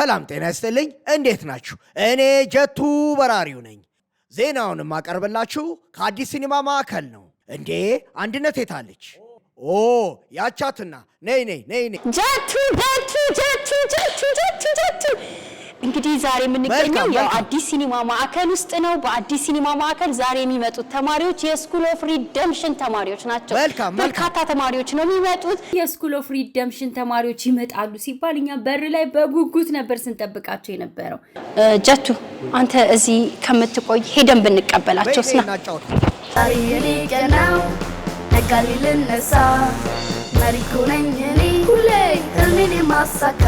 ሰላም ጤና ይስጥልኝ እንዴት ናችሁ እኔ ጀቱ በራሪው ነኝ ዜናውን ማቀርብላችሁ ከአዲስ ሲኒማ ማዕከል ነው እንዴ አንድነት የታለች ኦ ያቻትና ነይ ጀቱ እንግዲህ ዛሬ የምንገኘው ያው አዲስ ሲኒማ ማዕከል ውስጥ ነው በአዲስ ሲኒማ ማዕከል ዛሬ የሚመጡት ተማሪዎች የስኩል ኦፍ ሪደምፕሽን ተማሪዎች ናቸው በርካታ ተማሪዎች ነው የሚመጡት የስኩል ኦፍ ሪደምፕሽን ተማሪዎች ይመጣሉ ሲባል እኛ በር ላይ በጉጉት ነበር ስንጠብቃቸው የነበረው ጀቱ አንተ እዚህ ከምትቆይ ሄደን ብንቀበላቸውስ ነው ዛሬ የኔቀናው ነጋሊልን ነሳ መሪኩ ነኝ እኔ ሁሌ ህልሜን የማሳካ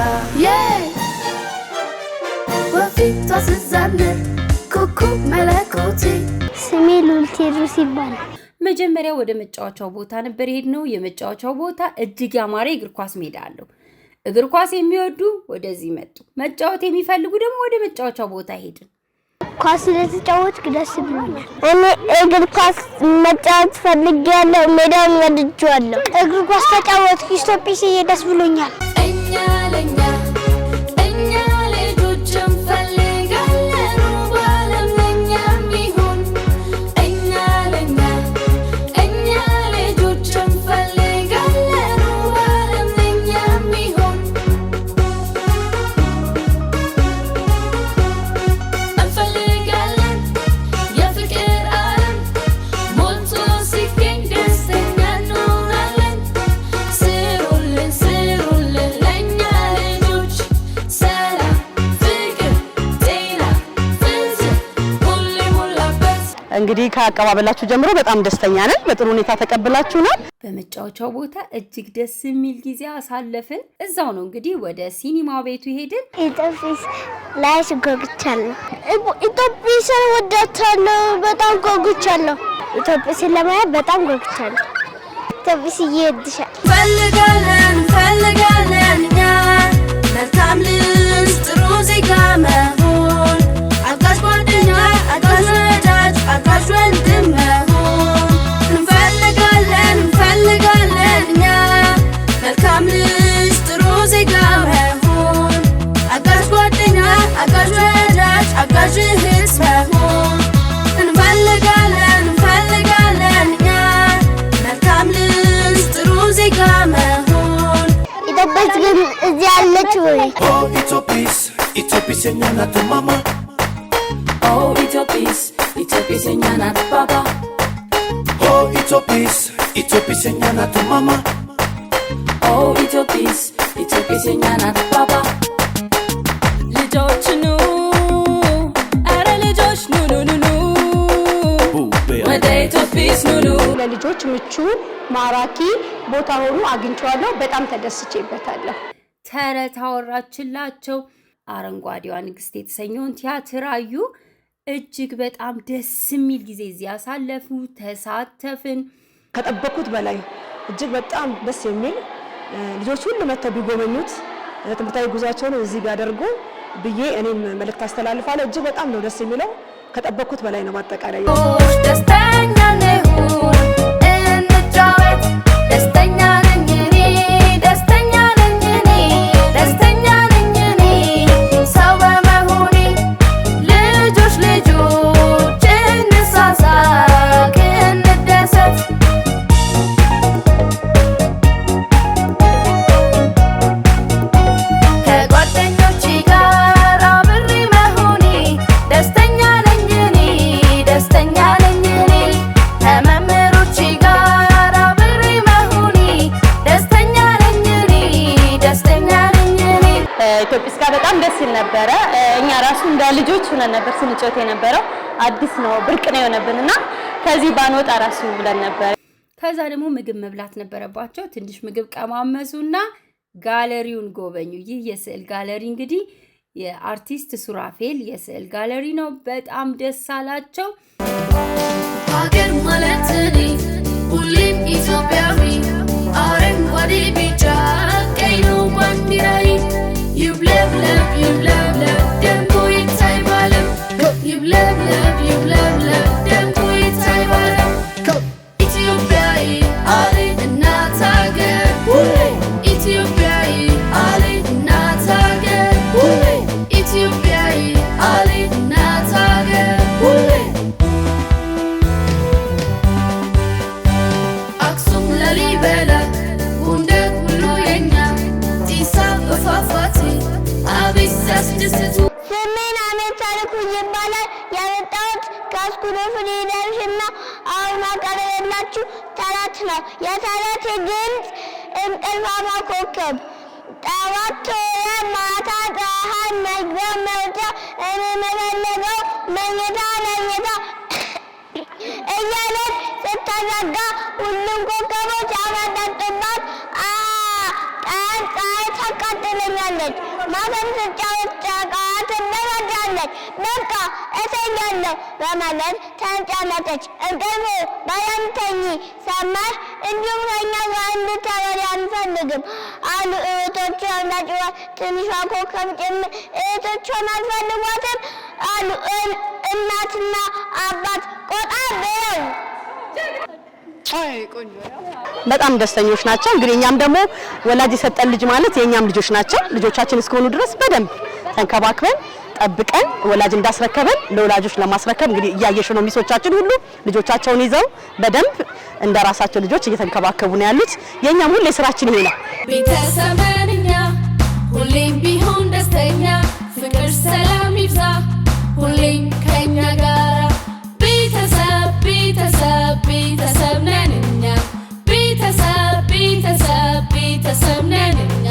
ወፊቷ ስዘምር ኩኩ መለኮቴ ስሜ ሉልቴድሮስ ይባላል መጀመሪያ ወደ መጫወቻው ቦታ ነበር ሄድነው የመጫወቻው ቦታ እጅግ ያማረ እግር ኳስ ሜዳ አለው እግር ኳስ የሚወዱ ወደዚህ መጡ መጫወት የሚፈልጉ ደግሞ ወደ መጫወቻው ቦታ ሄድን ኳስ ስለተጫወትኩ ደስ ብሎኛል እኔ እግር ኳስ መጫወት ፈልጌያለሁ ሜዳውን ወድጄዋለሁ እግር ኳስ ተጫወትኩ ስቶፒስ ደስ ብሎኛል እኛ እንግዲህ ከአቀባበላችሁ ጀምሮ በጣም ደስተኛ ነን በጥሩ ሁኔታ ተቀበላችሁናል በመጫወቻው ቦታ እጅግ ደስ የሚል ጊዜ አሳለፍን እዛው ነው እንግዲህ ወደ ሲኒማ ቤቱ ሄድን ኢትዮጲስ ላይ ጎግቻለሁ ኢትዮጲስን ወዳታለሁ በጣም ጎግቻለሁ ኢትዮጲስን ለማየት በጣም ጎግቻለሁ ኢትዮጲስ ይወድሻል ፈልጋለን እኛ መልካም ልጅ ጥሩ ዜጋ መሆን አጋዥ ጓደኛ አጋዥ ወዳጅ አጋዥ ወንድም መሆን እንፈልጋለን እኛ መልካም ልጅ ጥሩ ዜጋ መሆን አጋዥ ጓደኛ አጋዥ ወዳጅ አጋዥ እህት መሆን እንፈልጋለን እኛ መልካም ልጅ ጥሩ ዜጋ መሆን ኢትዮጲስ ግን እዚህ አለች ወይ ኢትዮጲስ የኛ ናት ማማ ኢትዮጲስ የኛ ናት ባባ ኢትዮጲስ የኛ ናት ማማ ኢትዮጲስ የኛ ናት ባባ ልጆች ኑ አረ ልጆች ኑ ወደ ኢትዮጲስ ኑ ለልጆች ምቹ ማራኪ ቦታ ሆኖ አግኝቼዋለሁ በጣም ተደስቼበታለሁ ተረት አወራችላቸው አረንጓዴዋ ንግስት የተሰኘውን ቲያትር አዩ እጅግ በጣም ደስ የሚል ጊዜ እዚህ ያሳለፉ ተሳተፍን ከጠበቁት በላይ እጅግ በጣም ደስ የሚል ልጆች ሁሉ መተው ቢጎበኙት ትምህርታዊ ጉዟቸውን እዚህ ቢያደርጉ ብዬ እኔም መልእክት አስተላልፋለሁ እጅግ በጣም ነው ደስ የሚለው ከጠበቁት በላይ ነው ማጠቃለያ ደስተኛ ነኝ እንጫወት ደስተኛ ነኝ ሰው በመሆኔ ልጆች እንሳሳቅ እንደሰት ከጓደኞቼ ጋር አብሬ መሆኔ ደስተኛ ነኝ ከመምህሮቼ ጋር አብሬ መሆኔ ደስተኛ ነኝ ኢትዮጲስ ጋር በጣም ደስ ይል ነበረ እኛ ራሱ እንደ ልጆች ሆነን ነበር ስንጫወት የነበረው አዲስ ነው ብርቅ ነው የሆነብንና ከዚህ ባንወጣ ራሱ ብለን ነበር ከዛ ደግሞ ምግብ መብላት ነበረባቸው ትንሽ ምግብ ቀማመሱና ጋለሪውን ጎበኙ ይህ የስዕል ጋለሪ እንግዲህ የአርቲስት ሱራፌል የስዕል ጋለሪ ነው በጣም ደስ አላቸው ሀገር ማለት እኔ ሁሌም ኢትዮጵያዊ አረንጓዴ ቢጫ ቀይ ነው ባንዲራዬ ይውለብለብ ደምቆ ይታይ ባለም ይውለብለብ ደምቆ ይታይ ባለም ኢትዮጵያዊ አሌ እናት ሀገር ኢትዮጵያዊ አሌ እናት ሀገር ሲያስደስቱ ስሜን አመት ታሪኩ ይባላል። የመጣሁት ከስኩል ኦፍ ሪደምሽን ነው። አሁን ማቀርብላችሁ ተረት ነው። የተረት ድምፅ እንቅልፋማ ኮከብ ጠዋት ቶሎ ማታ ፀሐይ መግቢያ መውጫ እኔ የምፈልገው መኝታ እያለች ስትዘጋ ሁሉም ኮከቦች ያመጠጡባት ቀን ፀሐይ ታቃጥለኛለች። ማታም ስጫወት ጨረቃዋ ትበራጃለች። በቃ እተኛለሁ በማለት ተንጫነጨች። እንቅልፍ በደንብ ተኚ ሰማሽ? እንዲሁም ከእኛ ጋር እንድታወሪ አንፈልግም አሉ እህቶቿ ናጭዋል። ትንሿ ኮከብ ጭምር እህቶቿን አልፈልጓትም አሉ እናትና አባት ቆጣ ብለው። በጣም ደስተኞች ናቸው። እንግዲህ እኛም ደግሞ ወላጅ የሰጠን ልጅ ማለት የኛም ልጆች ናቸው። ልጆቻችን እስከሆኑ ድረስ በደንብ ተንከባክበን ጠብቀን ወላጅ እንዳስረከበን ለወላጆች ለማስረከብ እንግዲህ እያየሽ ነው። ሚሶቻችን ሁሉ ልጆቻቸውን ይዘው በደንብ እንደራሳቸው ልጆች እየተንከባከቡ ነው ያሉት። የኛም ሁሌ ስራችን ይሄ ነው። ቤተሰብንኛ ሁሌም ቢሆን ደስተኛ ፍቅር ሰላም ይብዛ ሁሌም ከኛ ጋራ ቤተሰብ ቤተሰብ ቤተሰብ ነን እኛ ቤተሰብ ቤተሰብ ቤተሰብ ነን እኛ።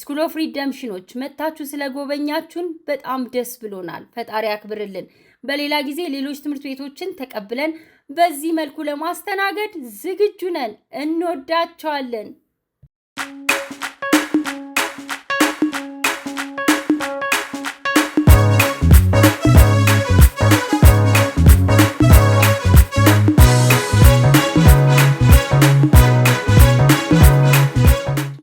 ስኩል ኦፍ ሪደምሽኖች መታችሁ ስለጎበኛችሁን በጣም ደስ ብሎናል። ፈጣሪ ያክብርልን። በሌላ ጊዜ ሌሎች ትምህርት ቤቶችን ተቀብለን በዚህ መልኩ ለማስተናገድ ዝግጁ ነን። እንወዳቸዋለን።